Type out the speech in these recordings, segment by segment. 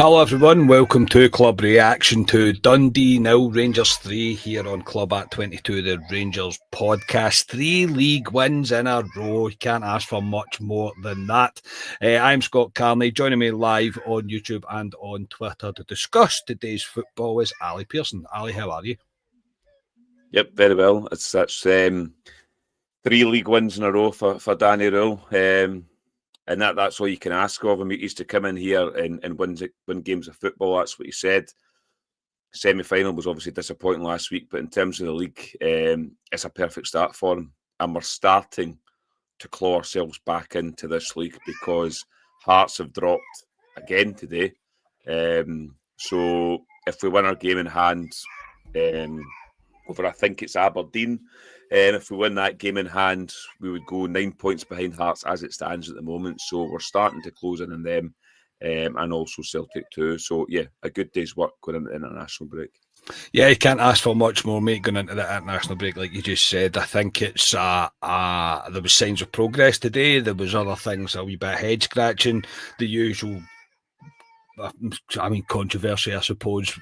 Hello everyone, welcome to Club Reaction to Dundee 0, Rangers 3 here on Club at 22, the Rangers podcast. 3 league wins in a row, you can't ask for much more than that. I'm Scott Carney, joining me live on YouTube and on Twitter to discuss today's football is Ali Pearson. Ali, how are you? Yep, very well. That's 3 league wins in a row for Danny Rule. And that's all you can ask of him. He used to come in here and win games of football. That's what he said. Semi-final was obviously disappointing last week, but in terms of the league, it's a perfect start for him. And we're starting to claw ourselves back into this league because Hearts have dropped again today. So if we win our game in hand over, I think it's Aberdeen, if we win that game in hand, we would go 9 points behind Hearts as it stands at the moment. So we're starting to close in on them and also Celtic too. So, yeah, a good day's work going into the international break. Yeah, you can't ask for much more, mate, going into the international break, like you just said. I think it's there was signs of progress today. There was other things, a wee bit head scratching, the usual. I mean, controversy, I suppose,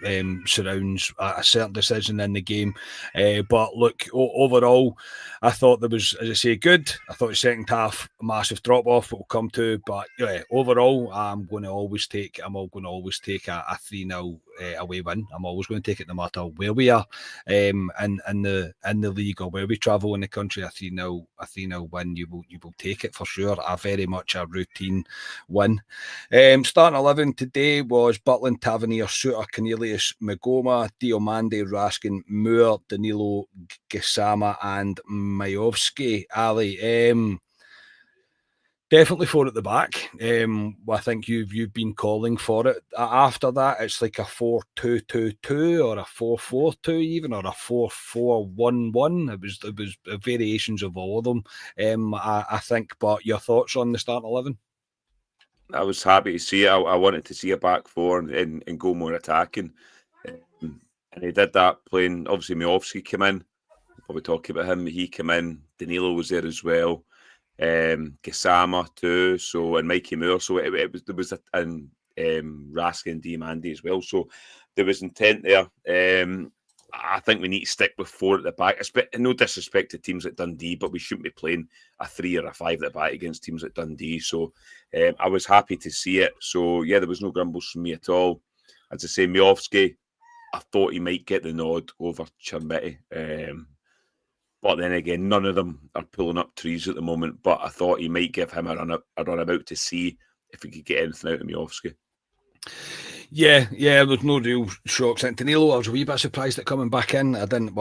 surrounds a certain decision in the game. But look, overall, I thought there was, as I say, good. I thought the second half, a massive drop off, we'll come to. But yeah, overall, I'm going to always take a 3-0 away win. I'm always going to take it no matter where we are in the league or where we travel in the country. A 3-0 win, you will take it for sure. Very much a routine win. Starting 11 today was Butland, Tavernier, Suter, Cornelius, Magoma, Diomande, Raskin, Moore, Danilo, Gisama and Majovski. Ali, definitely 4 at the back. I think you've been calling for it. After that, it's like a 4-2-2-2 or a 4-4-2 even, or a 4-4-1-1. It was variations of all of them, I think. But your thoughts on the start 11? I was happy to see it. I wanted to see a back four and go more attacking. And he did that playing, obviously, Majovski came in. We'll probably talk about him. He came in. Danilo was there as well. Gisama too. So, and Mikey Moore. So there was and Raskin and Diamandi as well. So there was intent there. I think we need to stick with 4 at the back. No disrespect to teams like Dundee, but we shouldn't be playing a 3 or a 5 at the back against teams like Dundee. So I was happy to see it. So yeah, there was no grumbles from me at all. As I say, Majovski, I thought he might get the nod over Chermiti. But then again, none of them are pulling up trees at the moment. But I thought he might give him a run about to see if he could get anything out of Majovski. Yeah, there's no real shocks. And Danilo, I was a wee bit surprised at coming back in. I didn't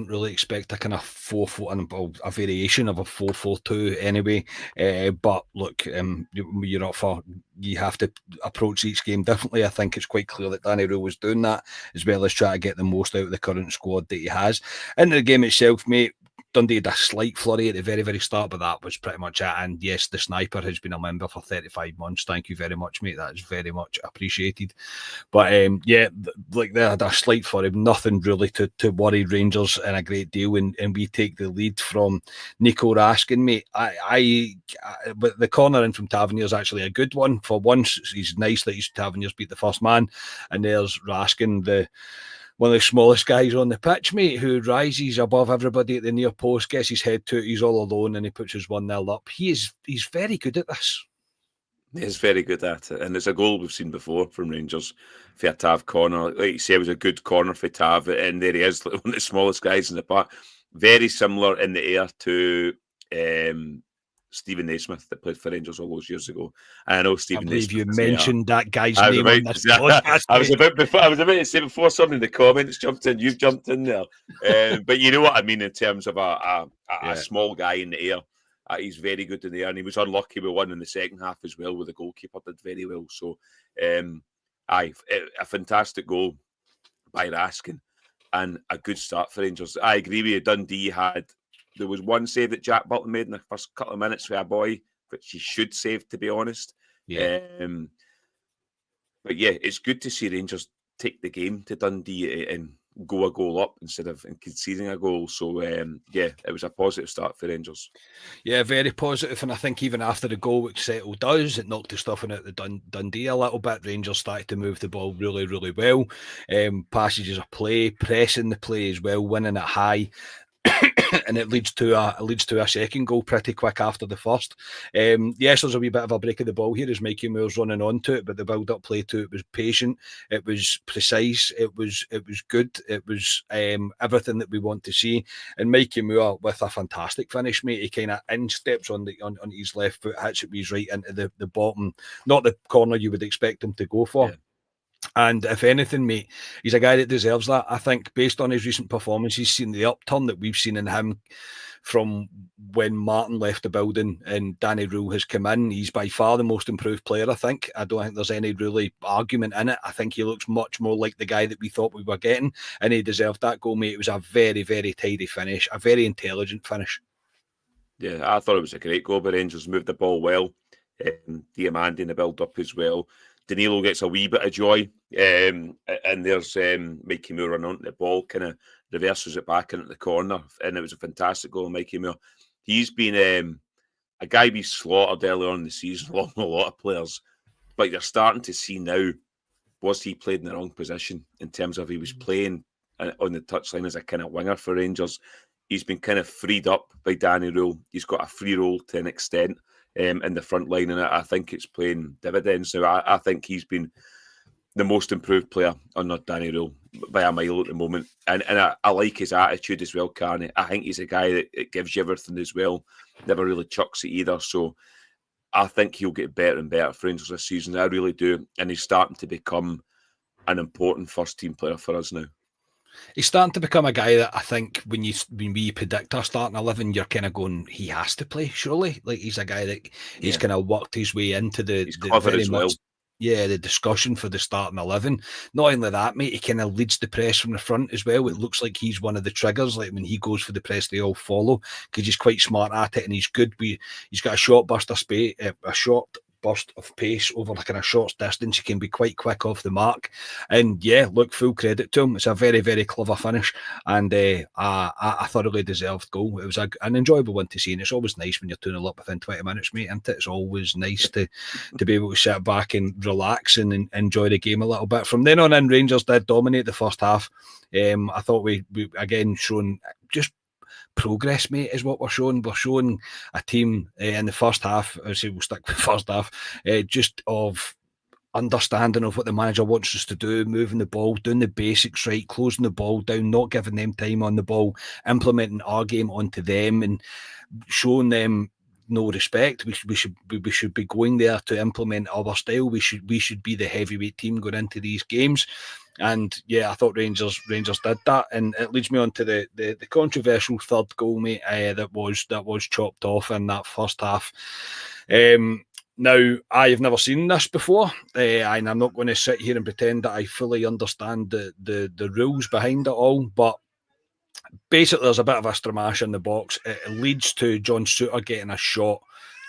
really expect a kind of 4-4 and a variation of a 4-4-2 anyway. But look, you're up for, you have to approach each game differently. I think it's quite clear that Danny Rule was doing that, as well as try to get the most out of the current squad that he has. In the game itself, mate, Dundee had a slight flurry at the very, very start, but that was pretty much it. And yes, the sniper has been a member for 35 months. Thank you very much, mate. That is very much appreciated. But like they had a slight flurry, nothing really to worry Rangers in a great deal. And we take the lead from Nico Raskin, mate. But the corner in from Tavernier is actually a good one. For once, he's nice that Tavernier's beat the first man. And there's Raskin, one of the smallest guys on the pitch, mate, who rises above everybody at the near post, gets his head to it, he's all alone, and he puts his 1-0 up. He's very good at this. He's very good at it, and it's a goal we've seen before from Rangers for a Tav corner. Like you say, it was a good corner for Tav, and there he is, one of the smallest guys in the park. Very similar in the air to Stephen Naismith that played for Rangers all those years ago. And I know Stephen Naismith. You mentioned that guy's name on this podcast. I was about to say before somebody in the comments jumped in, you've jumped in there. But you know what I mean in terms of a small guy in the air. He's very good in the air, and he was unlucky with one in the second half as well, with the goalkeeper did very well. So, a fantastic goal by Raskin and a good start for Rangers. I agree with you. Dundee there was one save that Jack Butland made in the first couple of minutes for a boy, which he should save, to be honest. Yeah. But yeah, it's good to see Rangers take the game to Dundee, and go a goal up instead of conceding a goal. So, yeah, it was a positive start for Rangers. Yeah, very positive, and I think even after the goal, which settled us, it knocked the stuffing out the Dundee a little bit. Rangers started to move the ball really, really well. Passages of play, pressing the play as well, winning it high. And it leads to a second goal pretty quick after the first. Yes, there's a wee bit of a break of the ball here as Mikey Moore's running onto it, but the build-up play to it was patient. It was precise. It was good. It was everything that we want to see. And Mikey Moore with a fantastic finish, mate. He kind of insteps on his left foot, hits it with his right into the bottom, not the corner you would expect him to go for. Yeah. And if anything, mate, he's a guy that deserves that. I think based on his recent performance, he's seen the upturn that we've seen in him from when Martin left the building and Danny Rule has come in. He's by far the most improved player, I think. I don't think there's any really argument in it. I think he looks much more like the guy that we thought we were getting, and he deserved that goal, mate. It was a very, very tidy finish, a very intelligent finish. Yeah, I thought it was a great goal, but Rangers moved the ball well. Diamandi in the build-up as well. Danilo gets a wee bit of joy, and there's Mikey Moore running onto the ball, kind of reverses it back into the corner, and it was a fantastic goal, Mikey Moore. He's been a guy we slaughtered earlier on in the season, along with a lot of players, but you're starting to see now, was he played in the wrong position in terms of he was playing on the touchline as a kind of winger for Rangers. He's been kind of freed up by Danny Rule. He's got a free role to an extent in the front line, and I think it's playing dividends. So I think he's been the most improved player under Danny Rule by a mile at the moment. And I like his attitude as well, Carney. I think he's a guy that gives you everything as well. Never really chucks it either. So I think he'll get better and better for Rangers this season. I really do. And he's starting to become an important first-team player for us now. He's starting to become a guy that I think when we predict our starting 11, you're kind of going, he has to play, surely. Like he's a guy that he's kind of worked his way into the clever very as well. much, the discussion for the starting 11. Not only that, mate, he kind of leads the press from the front as well. It looks like he's one of the triggers. Like when he goes for the press, they all follow because he's quite smart at it and he's good. He's got a short burst of space, a short burst of pace over like a short distance. He can be quite quick off the mark, and look, full credit to him. It's a very, very clever finish, and a thoroughly deserved goal. It was an enjoyable one to see, and it's always nice when you're 2-0 up within 20 minutes, mate, isn't it? It's always nice to be able to sit back and relax and enjoy the game a little bit. From then on in, Rangers did dominate the first half. I thought we again shown just progress, mate, is what we're showing. We're showing a team in the first half, I say we'll stick with the first half, just of understanding of what the manager wants us to do, moving the ball, doing the basics right, closing the ball down, not giving them time on the ball, implementing our game onto them and showing them no respect. We should be going there to implement our style. We should be the heavyweight team going into these games. And I thought Rangers did that, and it leads me on to the controversial third goal, mate. That was chopped off in that first half. Now I have never seen this before, and I'm not going to sit here and pretend that I fully understand the rules behind it all, but basically there's a bit of a stramash in the box. It leads to John Souttar getting a shot,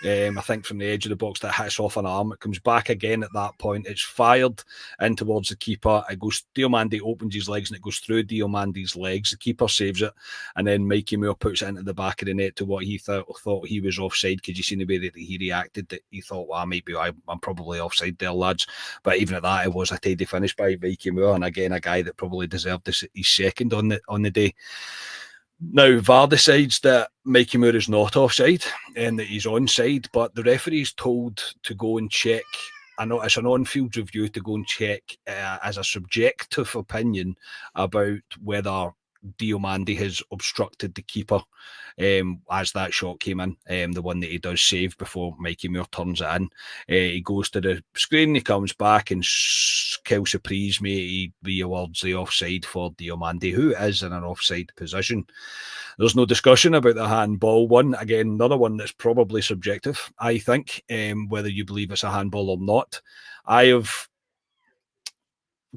I think from the edge of the box that hits off an arm. It comes back again at that point. It's fired in towards the keeper. It goes, Diomandi opens his legs and it goes through Diomandi's legs. The keeper saves it, and then Mikey Moore puts it into the back of the net to what he thought he was offside, because you seen the way that he reacted, that he thought, well, maybe I'm probably offside there, lads. But even at that, it was a tidy finish by Mikey Moore, and again, a guy that probably deserved his second on the day. Now, VAR decides that Mikey Moore is not offside and that he's onside, but the referee's told to go and check. I know it's an on-field review to go and check as a subjective opinion about whether Diomandi has obstructed the keeper as that shot came in, the one that he does save before Mikey Moore turns it in. He goes to the screen, he comes back, and kill surprise, mate, he re-awards the offside for Diomandi, who is in an offside position. There's no discussion about the handball one. Again, another one that's probably subjective, I think, whether you believe it's a handball or not.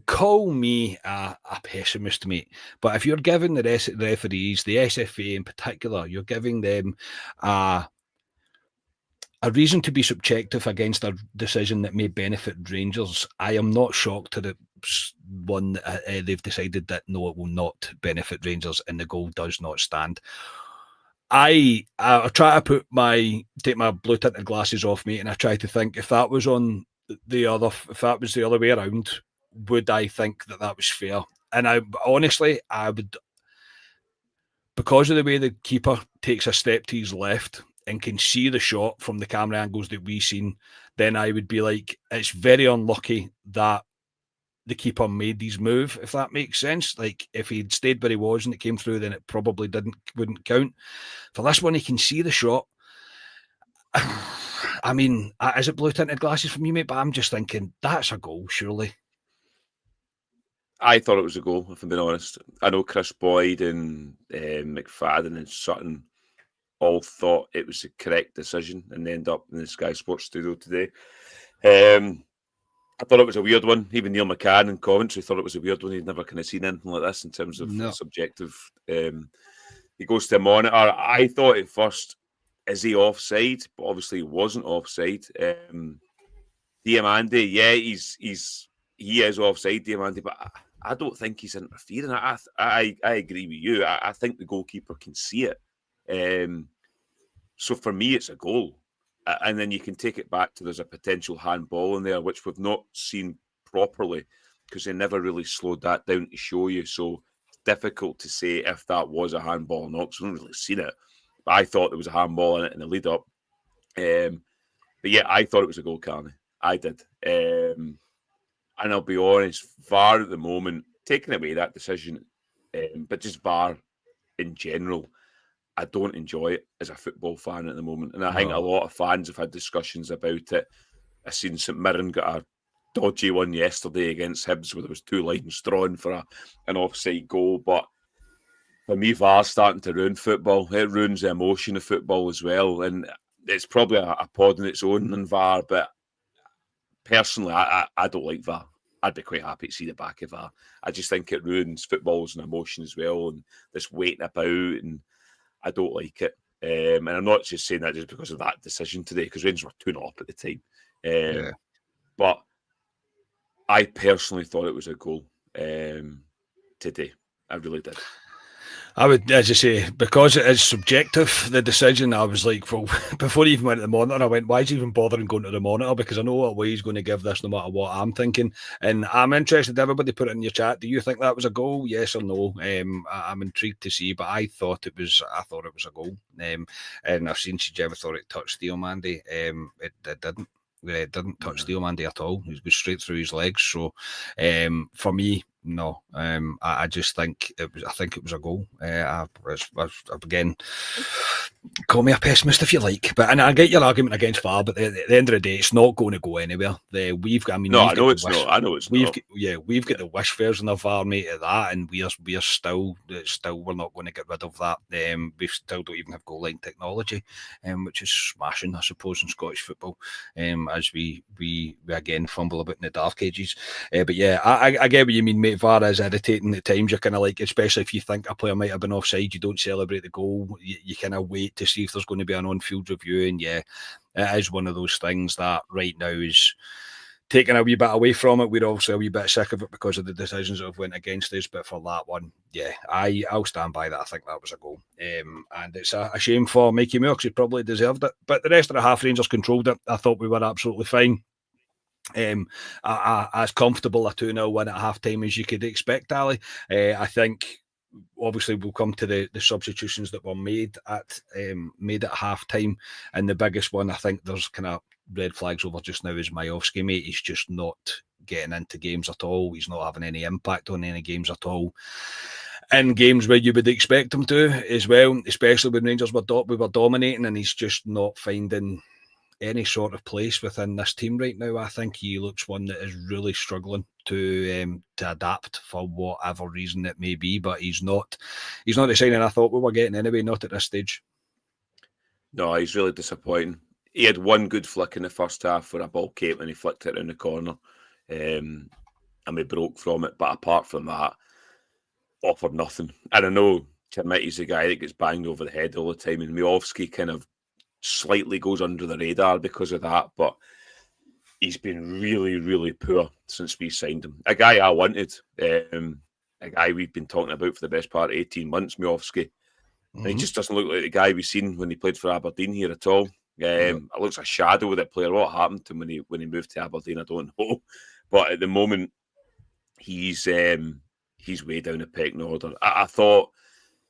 Call me a pessimist, mate, but if you're giving the referees, the SFA in particular, you're giving them a a reason to be subjective against a decision that may benefit Rangers. I am not shocked that it's one that they've decided that no, it will not benefit Rangers and the goal does not stand. I try to take my blue tinted glasses off, mate, and I try to think if that was the other way around, would I think that was fair? And I would, because of the way the keeper takes a step to his left and can see the shot from the camera angles that we've seen, then I would be like, it's very unlucky that the keeper made his move, if that makes sense. Like, if he'd stayed where he was and it came through, then it probably wouldn't count. For this one, he can see the shot. I mean, is it blue tinted glasses from you, mate? But I'm just thinking, that's a goal, surely. I thought it was a goal, if I'm being honest. I know Chris Boyd and McFadden and Sutton all thought it was the correct decision and they end up in the Sky Sports studio today. I thought it was a weird one. Even Neil McCann in Coventry thought it was a weird one. He'd never kind of seen anything like this in terms of subjective. He goes to a monitor. I thought at first, is he offside? But obviously he wasn't offside. Diamandi, yeah, he is offside, Diamandi, but I don't think he's interfering. I agree with you. I think the goalkeeper can see it. So for me, it's a goal. And then you can take it back to there's a potential handball in there, which we've not seen properly because they never really slowed that down to show you. So it's difficult to say if that was a handball or not because we haven't really seen it. But I thought there was a handball in it in the lead up. But yeah, I thought it was a goal, Carney. I did. And I'll be honest, VAR at the moment, taking away that decision, but just VAR in general, I don't enjoy it as a football fan at the moment. And I think a lot of fans have had discussions about it. I seen St Mirren got a dodgy one yesterday against Hibs where there was 2 lines drawn for an offside goal. But for me, VAR's starting to ruin football. It ruins the emotion of football as well. And it's probably a pod on its own in VAR, but personally, I don't like VAR. I'd be quite happy to see the back of VAR. I just think it ruins football as an emotion as well, and this waiting about, and I don't like it. And I'm not just saying that just because of that decision today, because Rangers were 2-0 up at the time. But I personally thought it was a goal today. I really did. I would, as I say, because it is subjective, the decision, I was like, well, before he even went to the monitor, I went, why is he even bothering going to the monitor? Because I know what way he's going to give this no matter what I'm thinking. And I'm interested, everybody put it in your chat. Do you think that was a goal? Yes or no? I'm intrigued to see, but I thought it was a goal. And I've seen Jim thought it touched Diamandi. It didn't. It didn't touch Diamandi at all. It was straight through his legs. So for me, no. I just think it was. I think it was a goal. Again, call me a pessimist if you like, but and I get your argument against VAR. But at the end of the day, it's not going to go anywhere. I know it's not. I know it's not. We've got the wish version of VAR, mate, at that, and we're still we're not going to get rid of that. We still don't even have goal line technology, which is smashing, I suppose, in Scottish football. As we again fumble about in the dark ages. But yeah, I get what you mean, mate. VAR is irritating at times. You're kind of like, especially if you think a player might have been offside, you don't celebrate the goal. You kind of wait to see if there's going to be an on-field review. And yeah, it is one of those things that right now is taking a wee bit away from it. We're also a wee bit sick of it because of the decisions that have went against us. But for that one, yeah, I'll stand by that. I think that was a goal. And it's a shame for Mikey Moore because he probably deserved it. But the rest of the half, Rangers controlled it. I thought we were absolutely fine. As comfortable a 2-0 win at half time as you could expect, Ali. I think obviously we'll come to the substitutions that were made at half time, and the biggest one, I think there's kind of red flags over just now, is Majowski, mate. He's just not getting into games at all. He's not having any impact on any games at all. In games where you would expect him to as well, especially when Rangers we were dominating, and he's just not finding any sort of place within this team right now. I think he looks one that is really struggling to adapt for whatever reason it may be, but he's not the signing I thought we were getting anyway, not at this stage. No, he's really disappointing. He had one good flick in the first half where a ball came and he flicked it around the corner, and we broke from it, but apart from that, offered nothing. And I know Chermiti's the guy that gets banged over the head all the time, and Miovski kind of slightly goes under the radar because of that, but he's been really, really poor since we signed him. A guy I wanted, a guy we've been talking about for the best part of 18 months, Miovski. And he just doesn't look like the guy we've seen when he played for Aberdeen here at all. It looks a shadow of that player. What happened to him when he moved to Aberdeen, I don't know. But at the moment, he's way down the pecking order. I thought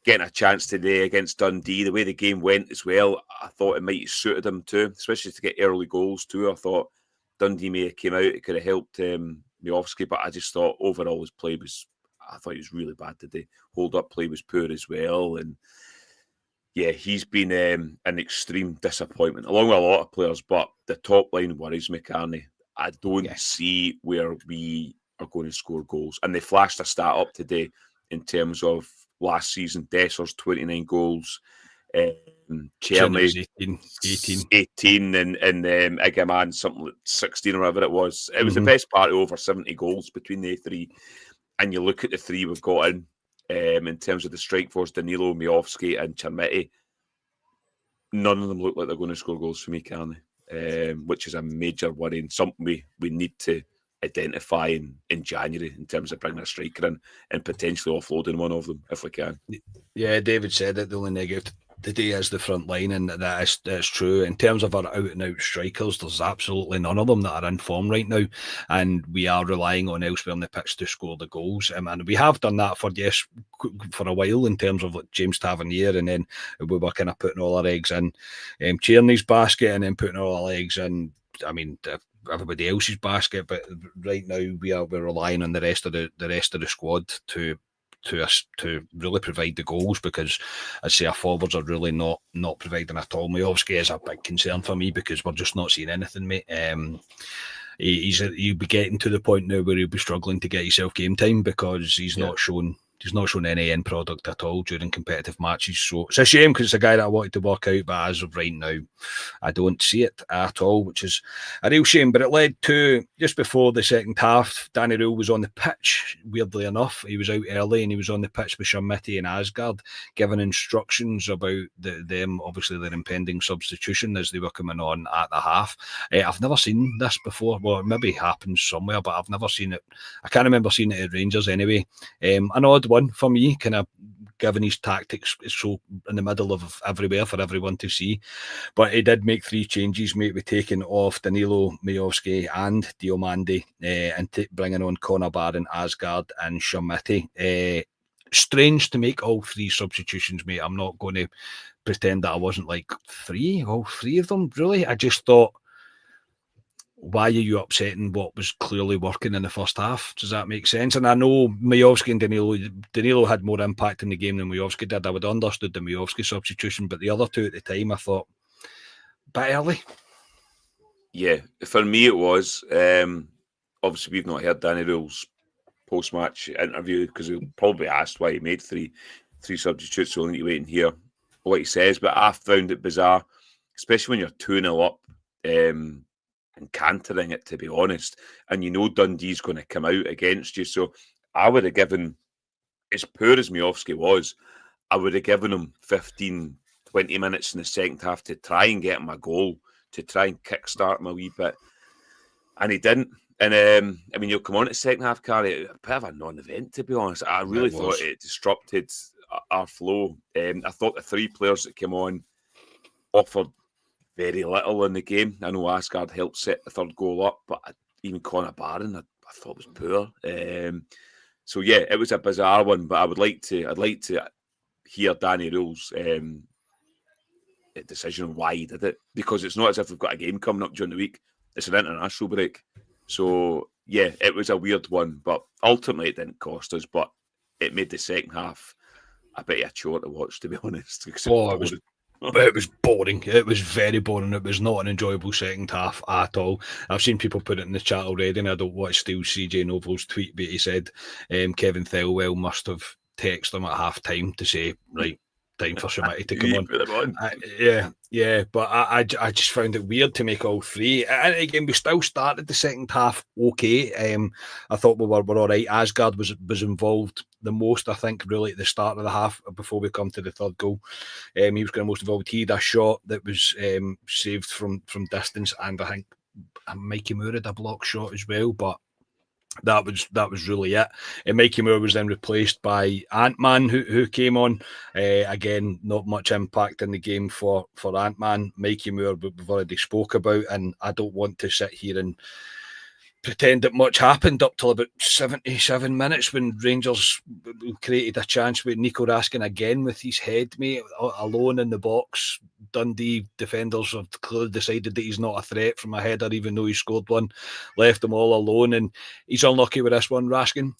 getting a chance today against Dundee, the way the game went as well, I thought it might have suited him too, especially to get early goals too. I thought Dundee may have came out, it could have helped Miovski, but I just thought overall his play was, I thought he was really bad today. Hold-up play was poor as well, and yeah, he's been an extreme disappointment, along with a lot of players, but the top line worries me, Carney. I don't see where we are going to score goals. And they flashed a stat up today in terms of last season. Desser's 29 goals, Cherny 18 and Igaman something like 16 or whatever it was. It was the best part of over 70 goals between the three. And you look at the three we've got in terms of the strike force, Danilo, Miovski and Chermiti. None of them look like they're going to score goals for me, Carney. Which is a major worry and something we need to identify in January in terms of bringing a striker in and potentially offloading one of them if we can. Yeah, David said it. The only negative today is the front line, and that's true. In terms of our out-and-out strikers, there's absolutely none of them that are in form right now, and we are relying on elsewhere on the pitch to score the goals. And we have done that for a while in terms of like James Tavernier, and then we were kind of putting all our eggs in Tierney's basket, and then putting all our eggs in, I mean, everybody else's basket. But right now we're relying on the rest of the squad to really provide the goals, because I'd say our forwards are really not providing at all. Miovski is a big concern for me because we're just not seeing anything, mate. He'll be getting to the point now where he'll be struggling to get himself game time because he's not shown any end product at all during competitive matches. So it's a shame because it's a guy that I wanted to work out, but as of right now, I don't see it at all, which is a real shame. But it led to, just before the second half, Danny Rule was on the pitch, weirdly enough. He was out early and he was on the pitch with Chermiti and Asgard, giving instructions about them, obviously their impending substitution as they were coming on at the half. I've never seen this before. Well, it maybe happens somewhere, but I've never seen it. I can't remember seeing it at Rangers anyway. An odd one for me, kind of given his tactics is so in the middle of everywhere for everyone to see. But he did make 3 changes, mate, with taking off Danilo, Miovski and Diomande and bringing on Conor Barron, Asgard and Chermiti. Strange to make all 3 substitutions, mate. I'm not going to pretend that I wasn't like all three of them, really. I just thought, why are you upsetting what was clearly working in the first half? Does that make sense? And I know Miovski and Danilo had more impact in the game than Miovski did. I would have understood the Miovski substitution, but the other 2 at the time, I thought, a bit early. Yeah, for me it was. Obviously, we've not heard Danny Rule's post-match interview because he'll probably asked why he made three substitutes, so we'll need to wait and hear what he says. But I found it bizarre, especially when you're 2-0 up, and cantering it, to be honest, and you know Dundee's going to come out against you. So I would have given, as poor as Miovski was, I would have given him 15, 20 minutes in the second half to try and get him a goal, to try and kickstart him a wee bit. And he didn't. And I mean, you'll come on to the second half, Carrie, a bit of a non-event, to be honest. I really thought it disrupted our flow. I thought the 3 players that came on offered very little in the game. I know Asgard helped set the 3rd goal up, but even Conor Barron, I thought was poor. So yeah, it was a bizarre one. But I'd like to hear Danny Rule's decision on why he did it, because it's not as if we've got a game coming up during the week. It's an international break. So yeah, it was a weird one, but ultimately it didn't cost us. But it made the second half a bit of a chore to watch, to be honest. It was boring. It was very boring. It was not an enjoyable second half at all. I've seen people put it in the chat already, and I don't want to steal CJ Novel's tweet, but he said Kevin Thelwell must have texted him at half time to say, right, time for somebody to come on. Put them on. But I just found it weird to make all three. And again, we still started the second half okay. I thought we were all right. Asgard was involved the most, I think, really at the start of the half before we come to the third goal. He was going to most involved. He had a shot that was saved from distance, and I think Mikey Moore had a block shot as well, but that was really it. And Mikey Moore was then replaced by Ant-Man, who came on. Again, not much impact in the game for Ant-Man. Mikey Moore, we've already spoke about, and I don't want to sit here and pretend that much happened up till about 77 minutes when Rangers created a chance with Nico Raskin again with his head, mate, alone in the box. Dundee defenders have clearly decided that he's not a threat from a header, even though he scored one, left them all alone, and he's unlucky with this one, Raskin.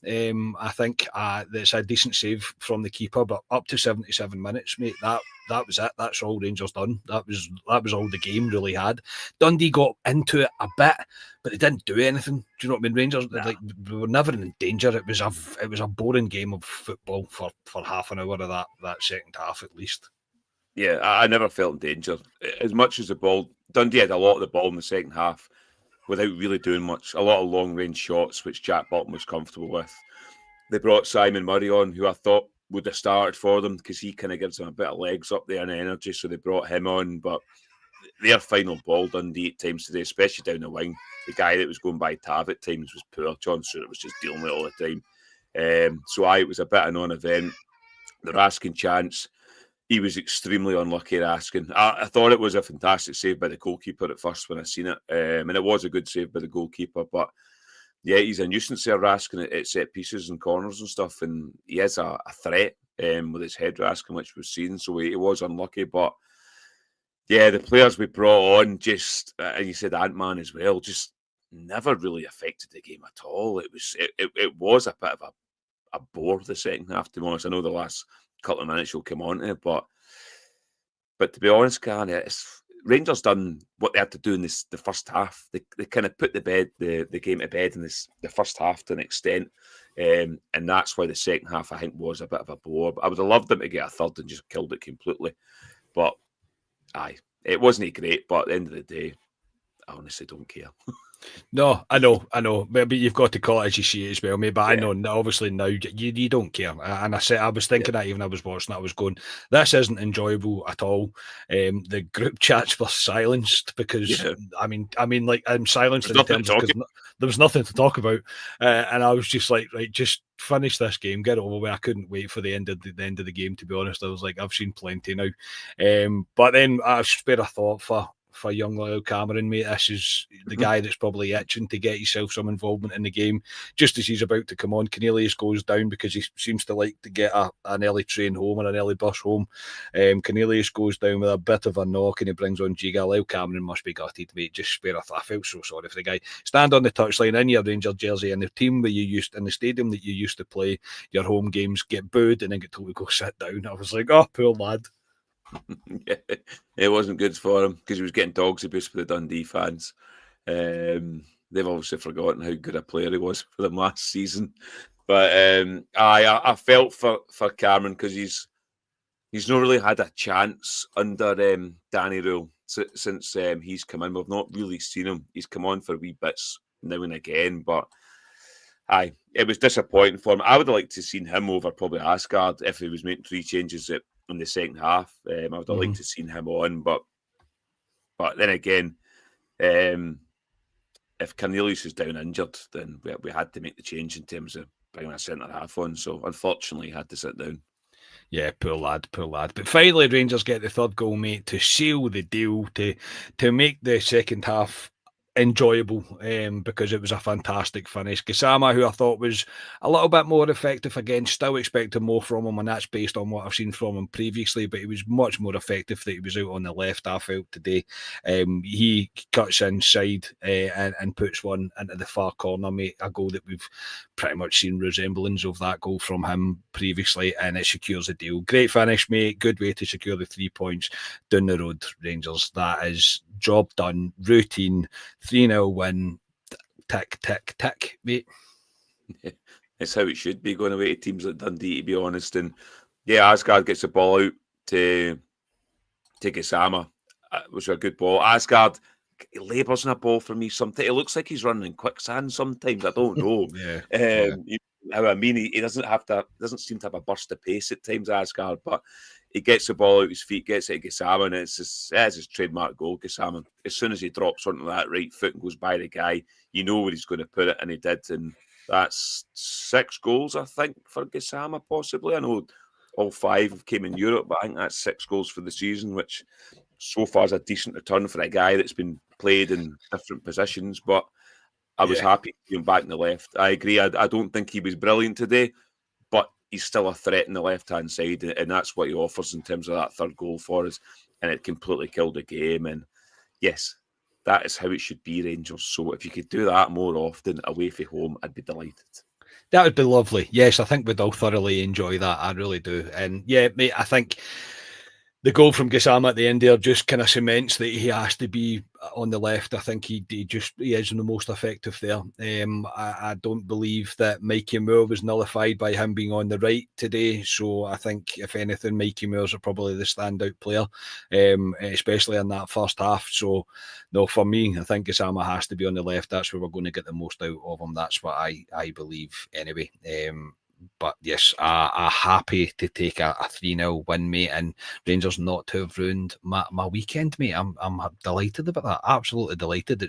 I think that's a decent save from the keeper, but up to 77 minutes, mate, that was it. That's all Rangers done. That was all the game really had. Dundee got into it a bit, but they didn't do anything. Do you know what I mean? Rangers, like, we were never in danger. It was a boring game of football for half an hour of that second half at least. Yeah, I never felt in danger. As much as the ball, Dundee had a lot of the ball in the second half without really doing much. A lot of long-range shots, which Jack Button was comfortable with. They brought Simon Murray on, who I thought would have started for them because he kind of gives them a bit of legs up there and energy, so they brought him on. But their final ball, Dundee, at times today, especially down the wing, the guy that was going by Tav at times was poor. John Stewart was just dealing with it all the time. It was a bit of a non-event. The Raskin chance, he was extremely unlucky at Raskin. I thought it was a fantastic save by the goalkeeper at first when I seen it. And it was a good save by the goalkeeper. But yeah, he's a nuisance there, Raskin, at set pieces and corners and stuff. And he is a threat with his head, Raskin, which we've seen. So he was unlucky. But yeah, the players we brought on just, and you said Ant-Man as well, just never really affected the game at all. It was a bit of a bore the second half, to be honest. I know the last couple of minutes you'll come on to it, but to be honest, Rangers done what they had to do in the first half. They kind of put the game to bed in the first half to an extent, and that's why the second half I think was a bit of a bore. I would have loved them to get a third and just killed it completely, but it wasn't great. But at the end of the day, I honestly don't care. No, I know. But you've got to call it as you see it as well, mate. But yeah. I know, obviously now you don't care. And I was thinking that even I was watching it, I was going, this isn't enjoyable at all. The group chats were silenced because I mean, like I'm silenced in terms of because there was nothing to talk about, and I was just like, right, just finish this game, get it over with. I couldn't wait for the end of the game. To be honest, I was like, I've seen plenty now. But then I've spared a thought for young Lyle Cameron, mate. This is the guy that's probably itching to get himself some involvement in the game. Just as he's about to come on, Cornelius goes down because he seems to like to get an early train home or an early bus home. Cornelius goes down with a bit of a knock and he brings on Giga. Lyle Cameron must be gutted, mate. Just spare a thought. I felt so sorry for the guy. Stand on the touchline in your Rangers jersey in the team that you used, in the stadium that you used to play your home games, get booed and then get told to go sit down. I was like, oh, poor lad. Yeah, it wasn't good for him because he was getting dogs abuse for the Dundee fans. They've obviously forgotten how good a player he was for them last season. But I felt for Cameron because he's not really had a chance under Danny Rule since he's come in. We've not really seen him. He's come on for wee bits now and again, but it was disappointing for him. I would have liked to have seen him over probably Asgard if he was making 3 changes in the second half. I would have liked to have seen him on, but then again, if Cornelius is down injured, then we had to make the change in terms of bringing a centre half on. So unfortunately, he had to sit down. Yeah, poor lad. But finally, Rangers get the third goal, mate, to seal the deal, to make the second half enjoyable, because it was a fantastic finish. Gassama, who I thought was a little bit more effective, again, still expecting more from him, and that's based on what I've seen from him previously, but he was much more effective that he was out on the left. I felt today. He cuts inside and puts one into the far corner, mate, a goal that we've pretty much seen resemblance of that goal from him previously, and it secures the deal. Great finish, mate. Good way to secure the 3 points down the road, Rangers. That is job done. Routine. 3-0 win. Tick, tick, tick, mate. Yeah, it's how it should be going away to teams like Dundee, to be honest. And yeah, Asgard gets the ball out. to Gassama. It was a good ball. Asgard, he labours in a ball for me sometimes. It looks like he's running in quicksand sometimes. I don't know. You know what I mean? He doesn't seem to have a burst of pace at times, Asgard, but he gets the ball out his feet, gets it to Gassama, and it's his trademark goal, Gassama. As soon as he drops onto that right foot and goes by the guy, you know where he's going to put it, and he did. And that's 6 goals, I think, for Gassama, possibly. I know all 5 came in Europe, but I think that's 6 goals for the season, which so far is a decent return for a guy that's been played in different positions. But I was happy to see him back in the left. I agree. I don't think he was brilliant today, but he's still a threat in the left-hand side, and that's what he offers in terms of that third goal for us, and it completely killed the game. And yes, that is how it should be, Rangers. So if you could do that more often away from home, I'd be delighted. That would be lovely. Yes, I think we'd all thoroughly enjoy that. I really do. And yeah, mate, I think the goal from Gassama at the end there just kind of cements that he has to be on the left. I think he is the most effective there. I don't believe that Mikey Moore was nullified by him being on the right today. So I think, if anything, Mikey Moore's are probably the standout player, especially in that first half. So, no, for me, I think Gassama has to be on the left. That's where we're going to get the most out of him. That's what I believe anyway. But yes, I'm happy to take a 3-0 win, mate, and Rangers not to have ruined my weekend, mate. I'm delighted about that. Absolutely delighted.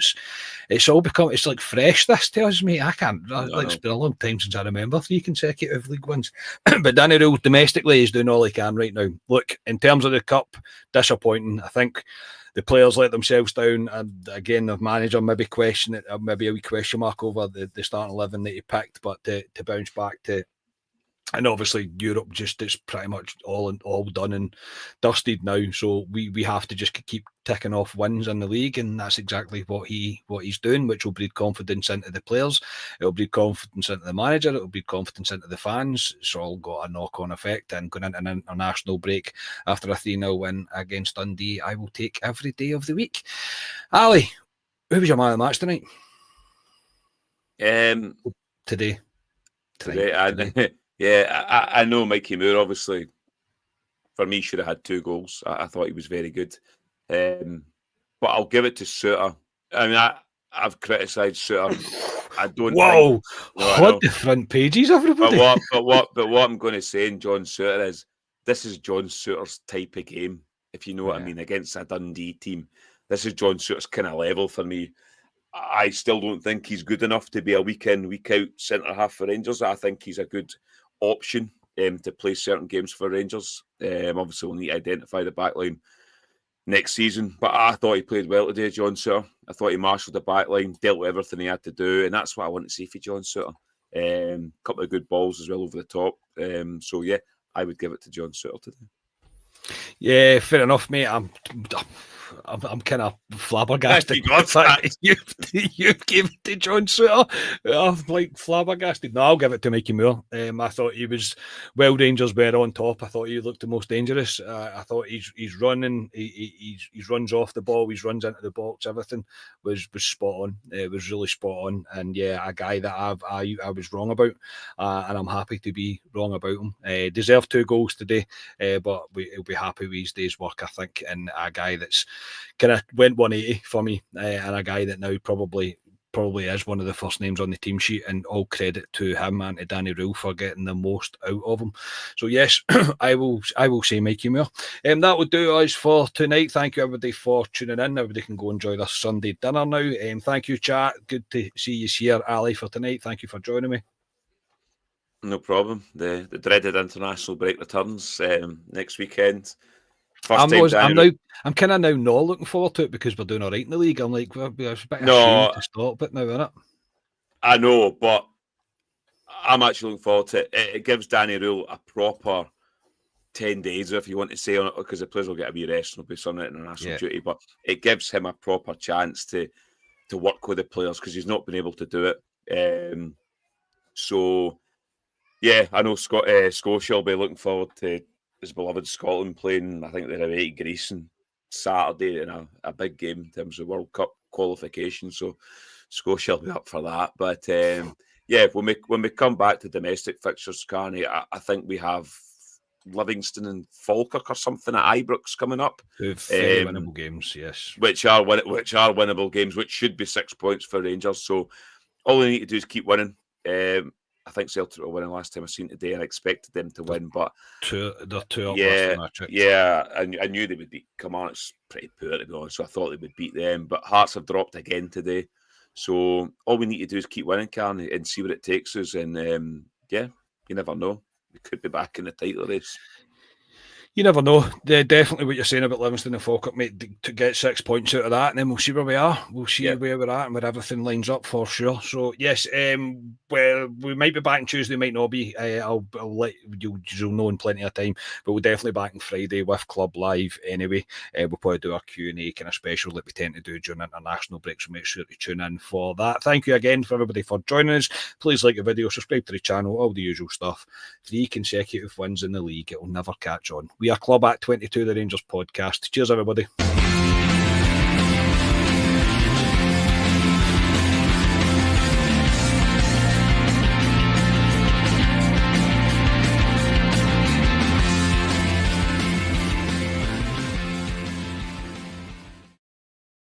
It's all become, it's like fresh this to us, mate. It's been a long time since I remember 3 consecutive league wins. But Danny Rule domestically is doing all he can right now. Look, in terms of the cup, disappointing. I think the players let themselves down, and again, the manager maybe maybe a wee question mark over the starting 11 that he picked, but to bounce back to. And obviously Europe just is pretty much all done and dusted now. So we have to just keep ticking off wins in the league, and that's exactly what he's doing, which will breed confidence into the players. It'll breed confidence into the manager. It'll breed confidence into the fans. It's all got a knock-on effect. And going into an international break after a 3-0 win against Dundee, I will take every day of the week. Ali, who was your man of the match tonight? Today. Yeah, I know Mikey Moore, obviously, for me, should have had 2 goals. I thought he was very good. But I'll give it to Suter. I mean, I've criticised Suter. I don't Whoa! Hunt the front pages, everybody. But what I'm going to say in John Suter is, this is John Suter's type of game, if you know what I mean, against a Dundee team. This is John Suter's kind of level for me. I still don't think he's good enough to be a week in, week out centre-half for Rangers. I think he's a good option to play certain games for Rangers. Obviously, we'll need to identify the backline next season. But I thought he played well today, John Suter. I thought he marshalled the backline, dealt with everything he had to do, and that's what I want to see for John Suter. Couple of good balls as well over the top. So yeah, I would give it to John Suter today. Yeah, fair enough, mate. I'm kind of flabbergasted. You've given it to John Suter. I'm like flabbergasted. No, I'll give it to Mikey Moore. I thought he was, well, Rangers were on top. I thought he looked the most dangerous. I thought he's running. He runs off the ball. He runs into the box. Everything was spot on. It was really spot on. And yeah, a guy that I was wrong about, and I'm happy to be wrong about him. Deserved 2 goals today, but he'll be happy with his day's work, I think. And a guy that's kind of went 180 for me, and a guy that now probably is one of the first names on the team sheet, and all credit to him and to Danny Rule for getting the most out of him. So yes, I will say Mikey Moore. That will do us for tonight. Thank you everybody for tuning in. Everybody can go enjoy their Sunday dinner now. Thank you, chat. Good to see you here, Ali, for tonight. Thank you for joining me. No problem. The dreaded international break returns next weekend. I'm kind of now not looking forward to it because we're doing all right in the league. I'm like, we're a bit ashamed to stop it now, isn't it? I know, but I'm actually looking forward to it. It gives Danny Rule a proper 10 days, if you want to say, on it, because the players will get a wee rest and will be some international duty, but it gives him a proper chance to work with the players because he's not been able to do it. So, yeah, I know Scotia will be looking forward to his beloved Scotland playing. I think they're away to Greece on Saturday in a big game in terms of World Cup qualification. So Scotia will be up for that. But yeah, when we come back to domestic fixtures, Carney, I think we have Livingston and Falkirk or something at Ibrox coming up. Very winnable games, yes. Which are winnable games, which should be 6 points for Rangers. So all they need to do is keep winning. I think Celtic were winning last time I seen today, and I expected them to win, but they're two up yeah, last match. yeah, I knew they would beat. Come on, it's pretty poor to be honest. So I thought they would beat them, but Hearts have dropped again today. So all we need to do is keep winning, Karen, and see what it takes us. And yeah, you never know. We could be back in the title race. You never know. Definitely what you're saying about Livingston and Falkirk, mate, to get 6 points out of that, and then we'll see where we are. We'll see where we're at and where everything lines up for sure. So, yes, well, we might be back on Tuesday, might not be. I'll let you'll know in plenty of time, but we'll definitely back on Friday with Club Live anyway. We'll probably do our Q&A kind of special that we tend to do during international breaks, so make sure to tune in for that. Thank you again for everybody for joining us. Please like the video, subscribe to the channel, all the usual stuff. 3 consecutive wins in the league. It will never catch on. We are Club at 22, the Rangers podcast. Cheers, everybody.